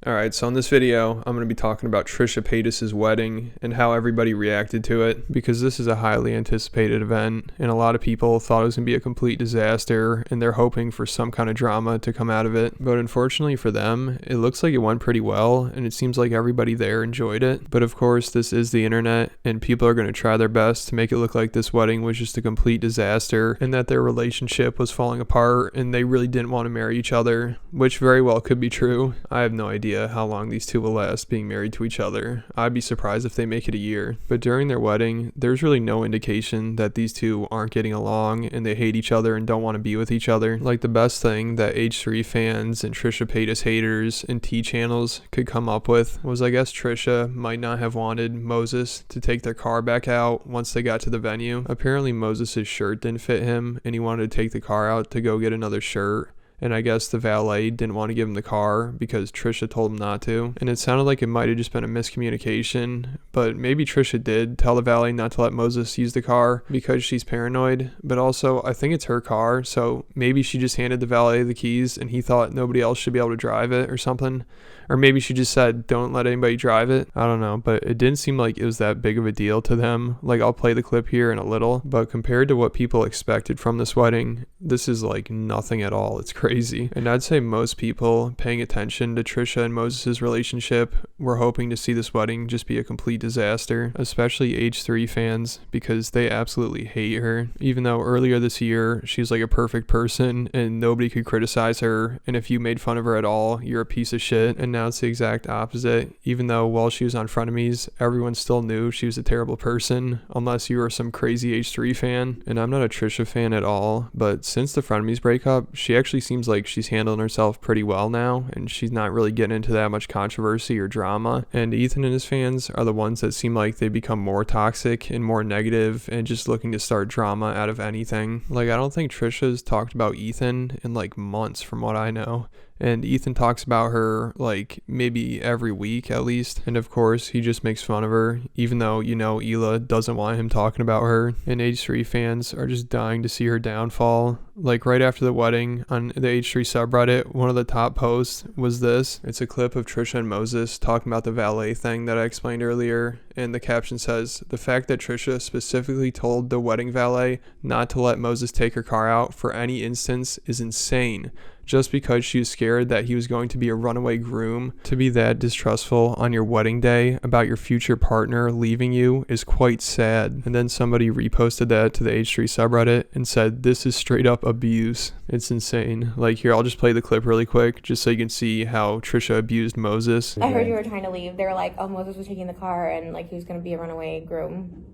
Alright, so in this video, I'm going to be talking about Trisha Paytas' wedding and how everybody reacted to it, because this is a highly anticipated event, and a lot of people thought it was going to be a complete disaster, and they're hoping for some kind of drama to come out of it. But unfortunately for them, it looks like it went pretty well, and it seems like everybody there enjoyed it. But of course, this is the internet, and people are going to try their best to make it look like this wedding was just a complete disaster, and that their relationship was falling apart, and they really didn't want to marry each other, which very well could be true. I have no idea how long these two will last being married to each other. I'd be surprised if they make it a year. But during their wedding, there's really no indication that these two aren't getting along and they hate each other and don't want to be with each other. Like, the best thing that H3 fans and Trisha Paytas haters and T channels could come up with was, I guess, Trisha might not have wanted Moses to take their car back out once they got to the venue. Apparently Moses' shirt didn't fit him and he wanted to take the car out to go get another shirt. And I guess the valet didn't want to give him the car because Trisha told him not to. And it sounded like it might have just been a miscommunication, but maybe Trisha did tell the valet not to let Moses use the car because she's paranoid. But also, I think it's her car, so maybe she just handed the valet the keys and he thought nobody else should be able to drive it or something. Or maybe she just said, don't let anybody drive it. I don't know, but it didn't seem like it was that big of a deal to them. Like, I'll play the clip here in a little, but compared to what people expected from this wedding, this is like nothing at all. It's crazy. And I'd say most people paying attention to Trisha and Moses' relationship were hoping to see this wedding just be a complete disaster, especially H3 fans, because they absolutely hate her. Even though earlier this year, she's like a perfect person and nobody could criticize her, and if you made fun of her at all, you're a piece of shit. And now it's the exact opposite. Even though while she was on Frenemies, everyone still knew she was a terrible person, unless you were some crazy H3 fan. And I'm not a Trisha fan at all, but since the Frenemies breakup, she actually seems like she's handling herself pretty well now, and she's not really getting into that much controversy or drama. And Ethan and his fans are the ones that seem like they become more toxic and more negative and just looking to start drama out of anything. Like, I don't think Trisha's talked about Ethan in like months from what I know. And Ethan talks about her like maybe every week at least. And of course, he just makes fun of her, even though, you know, Hila doesn't want him talking about her. And H3 fans are just dying to see her downfall. Like, right after the wedding on the H3 subreddit, one of the top posts was this. It's a clip of Trisha and Moses talking about the valet thing that I explained earlier. And the caption says, "The fact that Trisha specifically told the wedding valet not to let Moses take her car out for any instance is insane. Just because she was scared that he was going to be a runaway groom. To be that distrustful on your wedding day about your future partner leaving you is quite sad." And then somebody reposted that to the H3 subreddit and said, "This is straight up abuse." It's insane. Like, here, I'll just play the clip really quick just so you can see how Trisha abused Moses. I heard you were trying to leave. They were like, oh, Moses was taking the car and like he was going to be a runaway groom.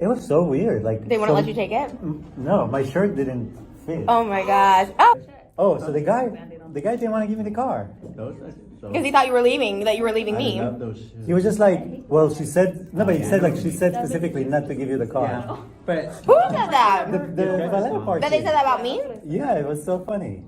It was so weird. Like, They wouldn't let you take it? No, my shirt didn't fit. Oh my gosh. Oh, So the guy didn't want to give me the car. because he thought you were leaving, that you were leaving me. He was just like, well, she said she said specifically not to give you the car. Yeah. But Who said that? The valet party. That they said that about me? Yeah, it was so funny.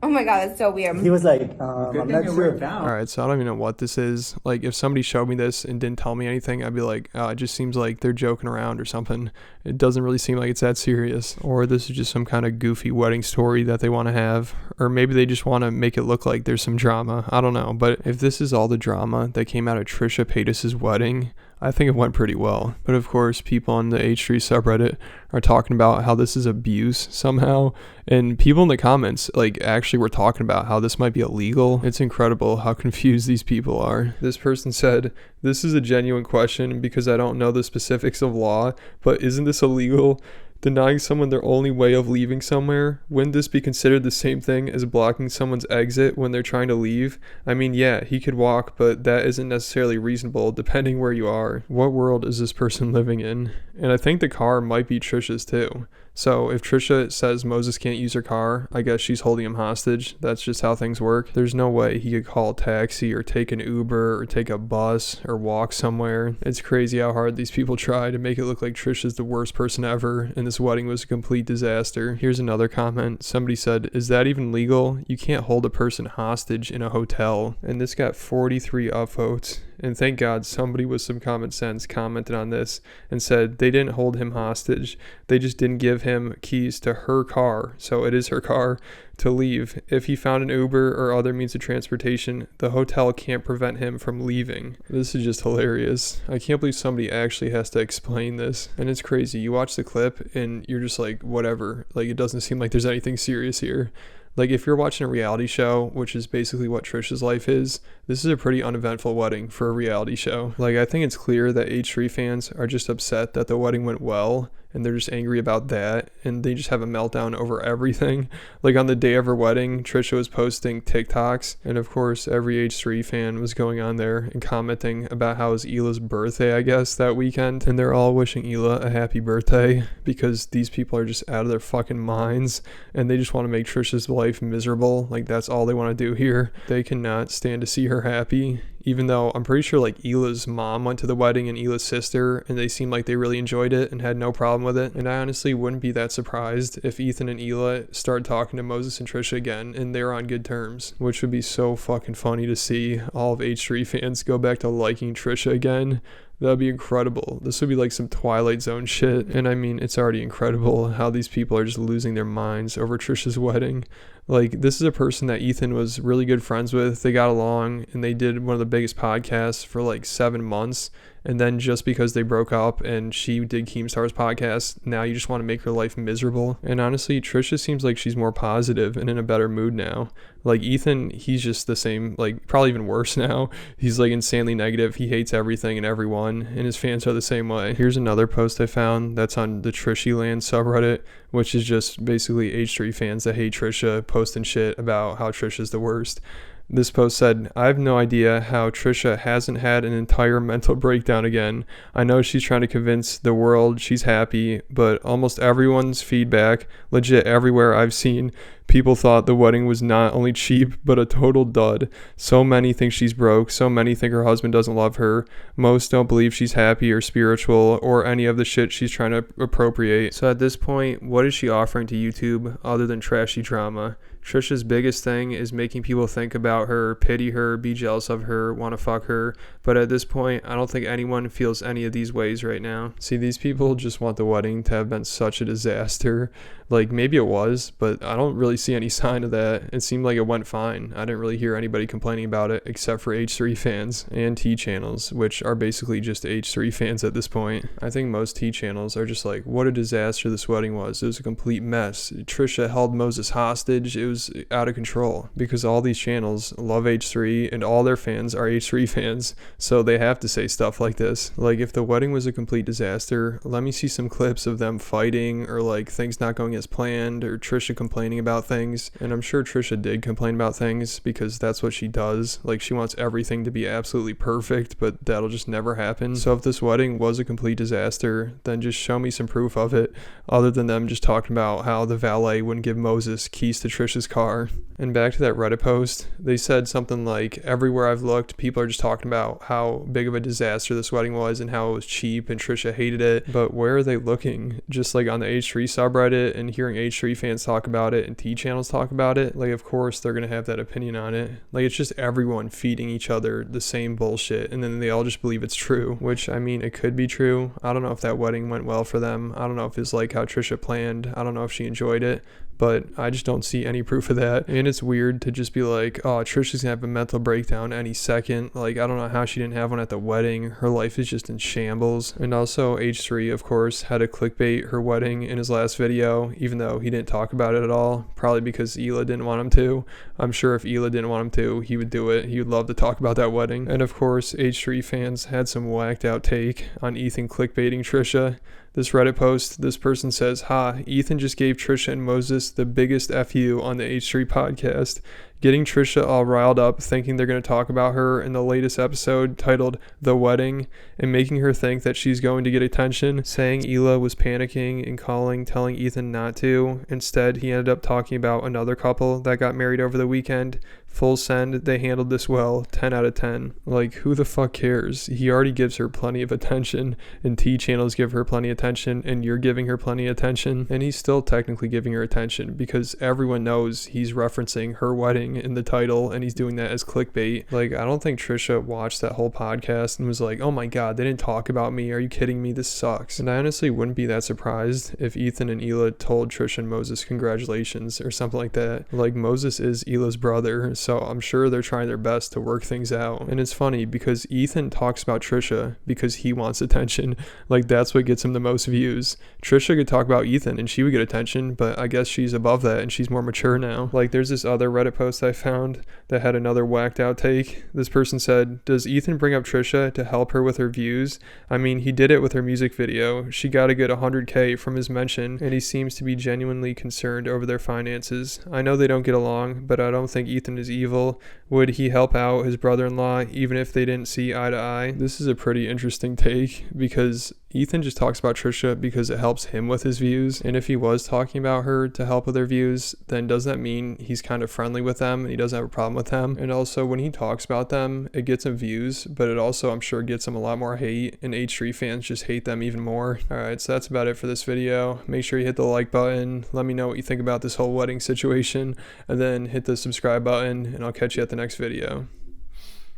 Oh my god, that's so weird. He was like, good I'm thing not it sure. worked out. Alright, so I don't even know what this is. Like, if somebody showed me this and didn't tell me anything, I'd be like, oh, it just seems like they're joking around or something. It doesn't really seem like it's that serious. Or this is just some kind of goofy wedding story that they want to have. Or maybe they just want to make it look like there's some drama. I don't know. But if this is all the drama that came out of Trisha Paytas' wedding, I think it went pretty well. But of course, people on the H3 subreddit are talking about how this is abuse somehow. And people in the comments, like, actually were talking about how this might be illegal. It's incredible how confused these people are. This person said, "This is a genuine question because I don't know the specifics of law, but isn't this illegal? Denying someone their only way of leaving somewhere? Wouldn't this be considered the same thing as blocking someone's exit when they're trying to leave? I mean, yeah, he could walk, but that isn't necessarily reasonable depending where you are." What world is this person living in? And I think the car might be Trisha's too. So if Trisha says Moses can't use her car, I guess she's holding him hostage. That's just how things work. There's no way he could call a taxi or take an Uber or take a bus or walk somewhere. It's crazy how hard these people try to make it look like Trisha's the worst person ever and this wedding was a complete disaster. Here's another comment. Somebody said, "Is that even legal? You can't hold a person hostage in a hotel." And this got 43 upvotes. And thank God somebody with some common sense commented on this and said they didn't hold him hostage. They just didn't give him keys to her car, so it is her car, to leave. If he found an Uber or other means of transportation, the hotel can't prevent him from leaving. This is just hilarious. I can't believe somebody actually has to explain this. And it's crazy. You watch the clip and you're just like, whatever. Like, it doesn't seem like there's anything serious here. Like, if you're watching a reality show, which is basically what Trisha's life is, this is a pretty uneventful wedding for a reality show. Like, I think it's clear that H3 fans are just upset that the wedding went well, and they're just angry about that, and they just have a meltdown over everything. Like, on the day of her wedding, Trisha was posting TikToks, and of course, every H3 fan was going on there and commenting about how it was Hila's birthday, I guess, that weekend, and they're all wishing Hila a happy birthday, because these people are just out of their fucking minds, and they just want to make Trisha's life miserable. Like, that's all they want to do here. They cannot stand to see her happy, even though I'm pretty sure like Hila's mom went to the wedding and Hila's sister, and they seemed like they really enjoyed it and had no problem with it. And I honestly wouldn't be that surprised if Ethan and Hila started talking to Moses and Trisha again and they're on good terms, which would be so fucking funny to see all of H3 fans go back to liking Trisha again. That'd be incredible. This would be like some Twilight Zone shit. And I mean, it's already incredible how these people are just losing their minds over Trisha's wedding. Like, this is a person that Ethan was really good friends with. They got along and they did one of the biggest podcasts for like 7 months. And then just because they broke up and she did Keemstar's podcast, now you just want to make her life miserable. And honestly, Trisha seems like she's more positive and in a better mood now. Like, Ethan, he's just the same, like, probably even worse now. He's like insanely negative. He hates everything and everyone, and his fans are the same way. Here's another post I found that's on the Trishyland subreddit, which is just basically H3 fans that hate Trisha posting shit about how Trisha's the worst. This post said, I have no idea how Trisha hasn't had an entire mental breakdown again. I know she's trying to convince the world she's happy, but almost everyone's feedback, legit everywhere I've seen, people thought the wedding was not only cheap, but a total dud. So many think she's broke. So many think her husband doesn't love her. Most don't believe she's happy or spiritual or any of the shit she's trying to appropriate. So at this point, what is she offering to YouTube other than trashy drama? Trisha's biggest thing is making people think about her, pity her, be jealous of her, want to fuck her. But at this point, I don't think anyone feels any of these ways right now. See, these people just want the wedding to have been such a disaster. Like, maybe it was, but I don't really see any sign of that. It seemed like it went fine. I didn't really hear anybody complaining about it except for H3 fans and T channels, which are basically just H3 fans at this point. I think most T channels are just like, what a disaster this wedding was. It was a complete mess. Trisha held Moses hostage. It was out of control, because all these channels love H3 and all their fans are H3 fans, so they have to say stuff like this. Like, if the wedding was a complete disaster, let me see some clips of them fighting or like things not going as planned or Trisha complaining about things. And I'm sure Trisha did complain about things because that's what she does. Like, she wants everything to be absolutely perfect, but that'll just never happen. So if this wedding was a complete disaster, then just show me some proof of it, other than them just talking about how the valet wouldn't give Moses keys to Trisha's car. And back to that Reddit post, they said something like, everywhere I've looked, people are just talking about how big of a disaster this wedding was and how it was cheap and Trisha hated it. But where are they looking? Just like on the H3 subreddit and hearing H3 fans talk about it and T channels talk about it, like, of course they're gonna have that opinion on it. Like, it's just everyone feeding each other the same bullshit, and then they all just believe it's true, which, I mean, it could be true. I don't know if that wedding went well for them. I don't know if it's like how Trisha planned. I don't know if she enjoyed it, but I just don't see any proof of that. And it's weird to just be like, oh, Trisha's gonna have a mental breakdown any second. Like, I don't know how she didn't have one at the wedding. Her life is just in shambles. And also, H3, of course, had to clickbait her wedding in his last video, even though he didn't talk about it at all, probably because Hila didn't want him to. I'm sure if Hila didn't want him to, he would do it. He would love to talk about that wedding. And of course, H3 fans had some whacked out take on Ethan clickbaiting Trisha. This Reddit post, this person says, ha, Ethan just gave Trisha and Moses the biggest FU on the H3 podcast, getting Trisha all riled up, thinking they're going to talk about her in the latest episode titled The Wedding, and making her think that she's going to get attention, saying Hila was panicking and telling Ethan not to. Instead, he ended up talking about another couple that got married over the weekend. Full send, they handled this well, 10 out of 10. Like, who the fuck cares? He already gives her plenty of attention, and T channels give her plenty of attention, and you're giving her plenty of attention, and he's still technically giving her attention because everyone knows he's referencing her wedding wedding in the title, and he's doing that as clickbait. Like, I don't think Trisha watched that whole podcast and was like, oh my god, they didn't talk about me, are you kidding me, this sucks. And I honestly wouldn't be that surprised if Ethan and Hila told Trisha and Moses congratulations or something like that. Like, Moses is Hila's brother, so I'm sure they're trying their best to work things out. And it's funny because Ethan talks about Trisha because he wants attention. Like, that's what gets him the most views. Trisha could talk about Ethan and she would get attention, but I guess she's above that and she's more mature now. Like, there's this other Reddit post I found that had another whacked out take. This person said, does Ethan bring up Trisha to help her with her views? I mean, he did it with her music video. She got a good 100K from his mention, and he seems to be genuinely concerned over their finances. I know they don't get along, but I don't think Ethan is evil. Would he help out his brother-in-law even if they didn't see eye to eye? This is a pretty interesting take because Ethan just talks about Trisha because it helps him with his views. And if he was talking about her to help with their views, then does that mean he's kind of friendly with them and he doesn't have a problem with them? And also, when he talks about them, it gets him views, but it also, I'm sure, gets him a lot more hate, and H3 fans just hate them even more. Alright, so that's about it for this video. Make sure you hit the like button. Let me know what you think about this whole wedding situation, and then hit the subscribe button, and I'll catch you at the next video.